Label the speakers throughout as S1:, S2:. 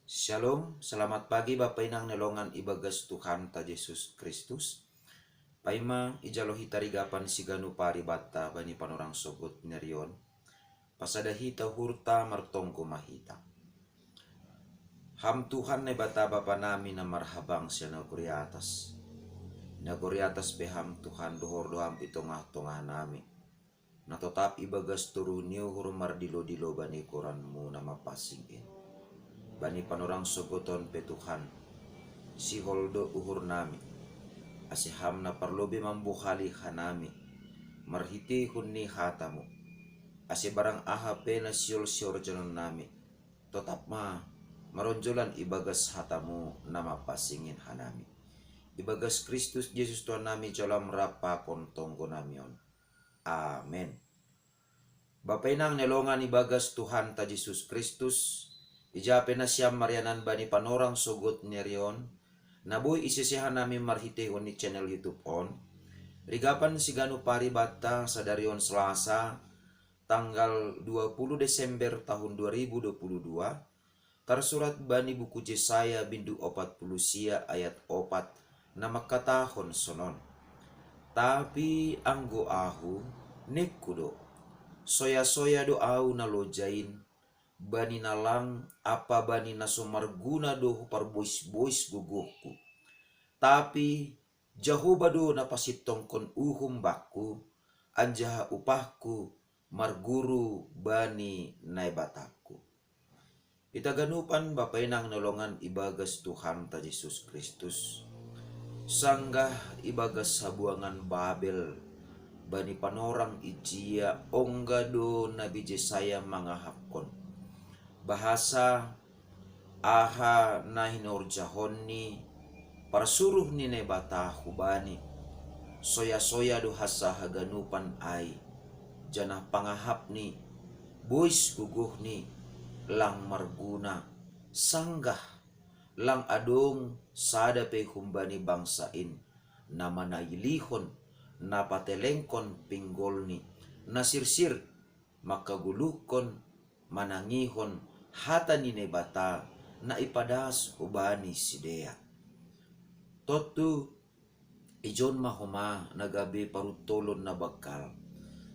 S1: Shalom, selamat pagi Bapak Inang nelongan ibagas Tuhan ta Yesus Kristus. Paima ijalohi tarigapan siganu pari bata bani panorang sogot nerion. Pasadahita hurta martongko mahita. Ham Tuhan ne bata bapa nami na marhabang siya naguri atas. Naguri atas beham Tuhan dohor doham pitongah-tongah nami. Natotap ibagas turuniu hurumar dilo-dilo bani koranmu nama pasingin. Bani panorang sogoton pe Tuhan si holdo uhur nami asiham na parlobe mambuhali hanami marhiti hunni hatamu ase barang aha pe na siol janon nami tetap maronjolan ibagas hatamu nama pasingin hanami ibagas Kristus Yesus Tuhan nami jalam rapa kontonggo namion. Amen. Bapak inang nelongan ibagas Tuhan ta Yesus Kristus ijape na siyam marianan bani panorang sogot nerion naboy isisihan namin marhite ni channel YouTube on rigapan sigano pari bata sa darion Selasa tanggal 20 Desember tahun 2022 tersurat bani buku Yesaya bindu 40 sia ayat 4 na makatahon sonon tapi anggo ahu nekudo soya do au na lojain bani nalang apa bani nasomarguna do parbois-bois guguhku. Tapi Jahoba do napasitongkon uhum baku anjaha upahku marguru bani naibataku. Itaganupan bapainang nolongan ibagas Tuhan ta Yesus Kristus. Sanggah ibagas sabuangan Babel bani panorang ijia onggado Nabi Yesaya mangahapkon. Bahasa aha nahinorjahonni parsuruh ni nebata hubani soya do hasa haganupan ai janah pangahap ni bois guguh ni lang marguna sanggah lang adong sada pe humbani bangsain nama nailihon napatelengkon pinggolni nasirsir makagulukon manangihon hata ni nebata na ipadas ubani sidea. Totu ijon mahoma nagabi parutolon na bakal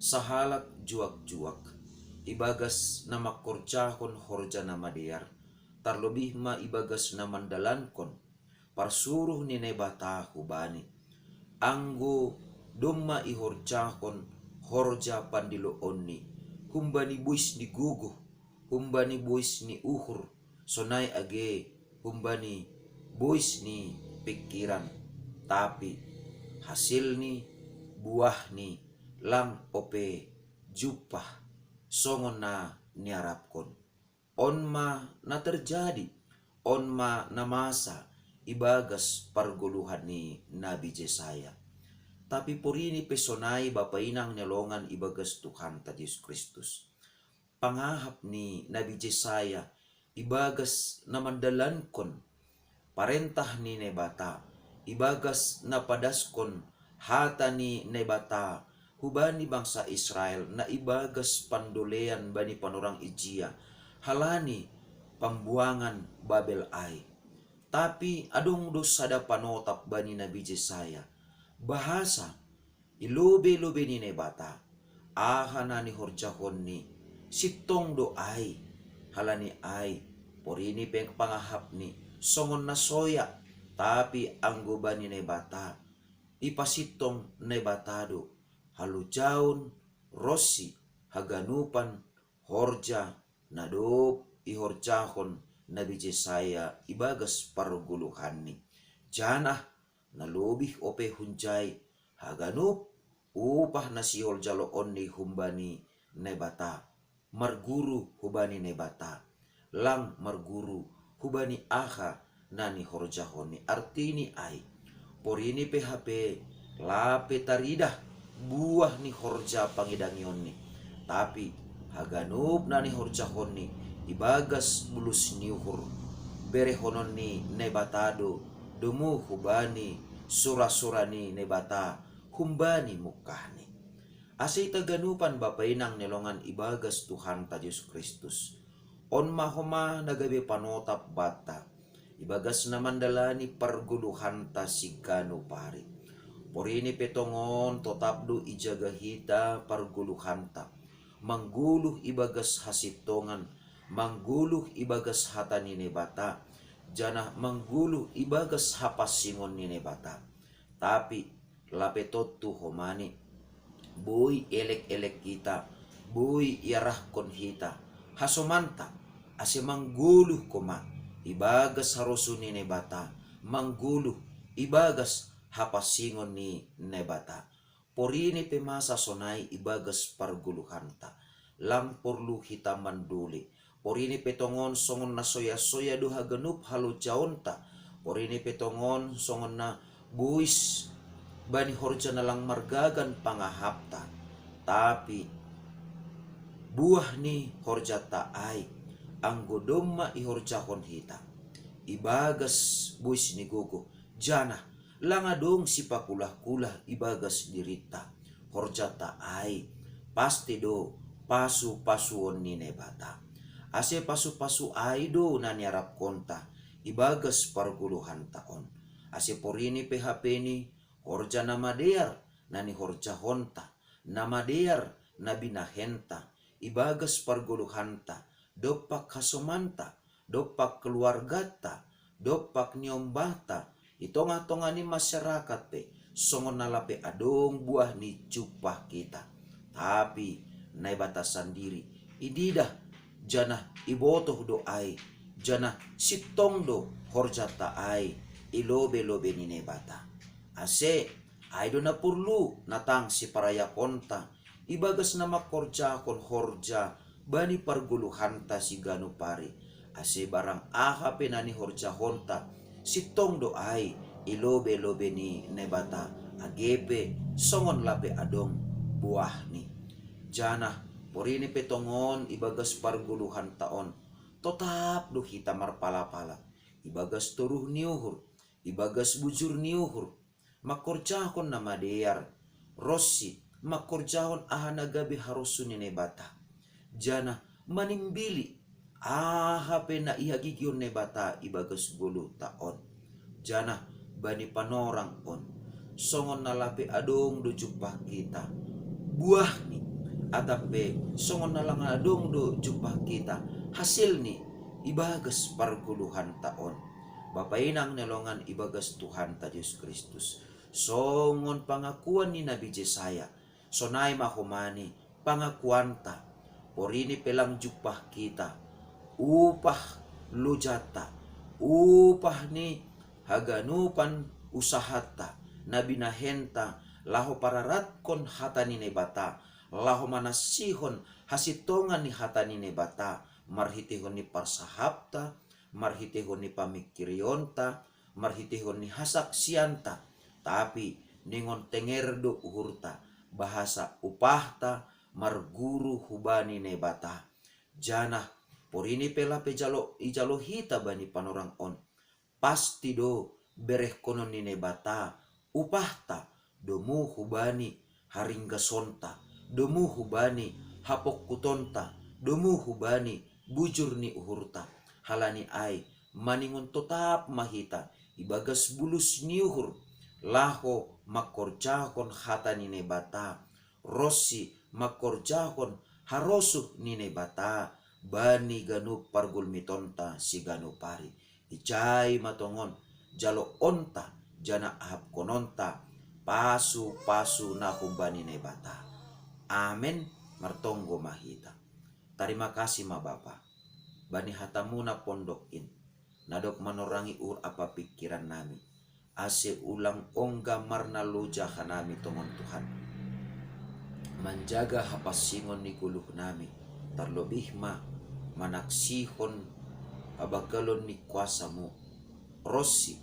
S1: sahalak juak ibagas na makorjahon horja na madiar tarlobih ma ibagas na mandalankon parsuruh ni nebata hubani anggo domma ihorjahon horja pandiloon ni humbani buis ni guguh humbani bois ni uhur sonai age humbani bois ni pikiran tapi hasil ni buah ni lang ope jupah songon na niarapkon onma na terjadi onma na masa ibagas parguluhan ni Nabi Yesaya tapi purini pesonai bapainang nelongan ibagas Tuhan ta Yesus Kristus pangahap ni Nabi Yesaya ibagas na mandalankon parentah ni nebata ibagas na padaskon hata ni nebata hubani bangsa Israel na ibagas pandolean bani panorang ijia halani pambuangan Babel ai tapi adong dosada panotap bani Nabi Yesaya bahasa ilobe-lobe ni nebata ahana ni horjahon ni sitong do ay halani ay porini peng pangahap ni songon na soya tapi anggo bani nebata ipasitong nebatado halujaun rosi haganupan horja nadop ihorjahon Nabi Yesaya ibagas paruguluhan ni janah nalobih ope hunjai haganup upah nasiol jaloon ni humbani nebata marguru hubani nebata lang marguru hubani aha nani horjahoni artini ai porini PHP lape taridah buah ni horja pangidangion ni tapi haganup nani horjahoni ibagas bulus niuhur berehonon ni nebatado dumu hubani sura-surani nebata humbani mukahni asay taganupan bapainang nelongan ibagas Tuhan ta Yesus Kristus on mahoma nagabe panotap bata. Ibagas naman dalani parguluhanta si gano pari. Porini petongon totapdo ijaga hita parguluhanta. Mangguluh ibagas hasitongan, mangguluh ibagas hatani ni bata. Jana mangguluh ibagas hapasingon ni bata. Tapi lapetot tu homani. Boy elek-elek kita, boy yarah kon hita. Hasomanta, ase mangguluh koma. Ibagas harosun ni nebata, mangguluh, ibagas hapasingon ni nebata. Porini pemasa sonai ibagas parguluhanta, lang porlu hita manduli. Porini petongon songon na soya-soya duha genup halu jaonta. Porini petongon songon na buis bani horja na lang margagan pangahapta. Tapi buah ni horja taai ang godoma ihorjahon hita. Ibagas buis ni gogo. Jana langadong si pakulah-kulah ibagas dirita. Horja taai. Pasti do pasu-pasuon ni nebata. Ase pasu-pasu ai do naniarap konta. Ibagas parguluhan taon. Ase porini PHP ni horja namadear nani horja honta. Namadear nabinahenta. Ibagas parguluhanta. Dopak kasomanta, dopak keluargata, dopak niombata, itonga-tonga ni masyarakat pe, songon nalape adong buah ni cupah kita. Tapi nai batasan diri, ididah jana ibotoh doai, jana sitong do horjata ai, ilobe-lobe ni nebata. Ase, ai do na purlu natang si paraya konta, ibagas nama korja kon horja, bani parguluhanta si ganu pari. Ase barang aha penani horja honta. Sitong doai ilobe-lobe ni nebata. Agepe songon lape adong buah ni. Jana porini petongon ibagas parguluhan taon. Totap do hita marpala-pala. Ibagas turuh niuhur. Ibagas bujur niuhur. Makorjahon nama dear. Rossi makorjahon aha nagabi harusun ni nebata. Jana manimbili aha pena ihagigion nebata ibagas gulu taon. Jana bani panorang on songon nalape adong do jupah kita buah ni atape songon nalang adong do jupah kita hasil ni ibagas parguluhan taon. Bapa inang nelongan ibagas Tuhan ta Yesus Kristus songon pangakuan ni Nabi Jesaya sonai mahomani pangakuan ta. Porini pelang jupah kita, upah lujata, upah ni haganupan usahata, nabinahenta, laho pararat kon hatani nebata, laho manasihon hasitongan ni hatani nebata, marhitihon ni parsahapta, marhitihon ni pamikirionta, marhitihon ni hasaksianta, tapi ningon tengerdo uhurta, bahasa upahta, marguru hubani nebata. Jana porini pela pejalo ijalo hita bani panorang on. Pasti do bereh konon ni nebata. Upahta domu hubani haringga sonta. Domu hubani hapok kutonta. Domu hubani bujur ni uhurta. Halani ai maningon totap mahita. Ibagas bulus ni uhur. Laho makorjahon hata ni nebata. Rossi makorjahon harosuh ni nebata. Bani ganu pargul mitonta si ganu pari. Ijai matongon jalo onta jana ahap kononta. Pasu-pasu nahumbani nebata. Amen martonggo mahita. Terima kasih ma Bapa. Bani hatamuna pondokin. Nadok manorangi apa pikiran nami. Ase ulang ongga marna loja hanami tongon Tuhan. Menjaga hapasingon ni guluh nami. Terlebih manaksihon abagalon ni kuasamu. Rossi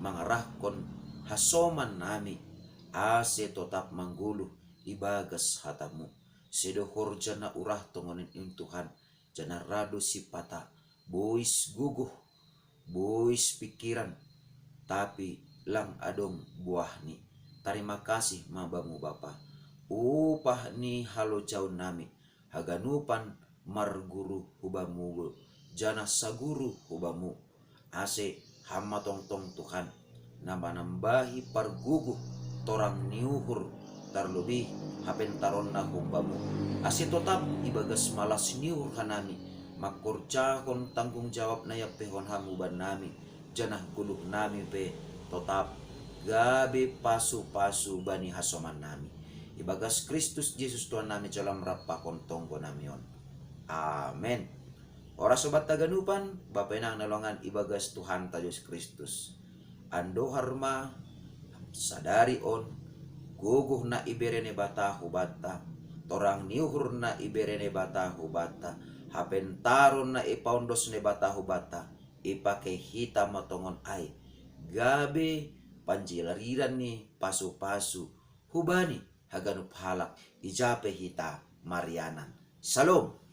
S1: mangarahkon hasoman nami. Ase tetap mangguluh ibagas hatamu. Sedohor jana urah tongonin in Tuhan. Jana rado sipata. Bois guguh. Bois pikiran. Tapi lang adong buah ni. Terima kasih mabamu Bapa. Upah ni halo jauh nami. Haganupan marguru hubamu jana saguru hubamu. Ase hama tong Tuhan nambah-nambahi pargugu torang niuhur terlebih hapen taron na humbamu. Ase tetap ibagas malas niuhur hanami makurcahon tanggung jawab na yapehon hamuban nami janah guluh nami pe tetap gabe pasu-pasu bani hasoman nami. Ibagas Kristus Yesus Tuhan nami dalam rapakon tonggo namion. Amen. Ora sobat taganupan, Bapak nang nalongan ibagas Tuhan ta Yesus Kristus. Ando harma sadari on guguh na iberene batahu bata, torang niuhur na iberene batahu bata, hapentaron na ipaundos ne batahu bata, ipake hita matongon ai. Gabe panjilariran ni pasu-pasu hubani haganup halak ijape hita Marianan. Salom.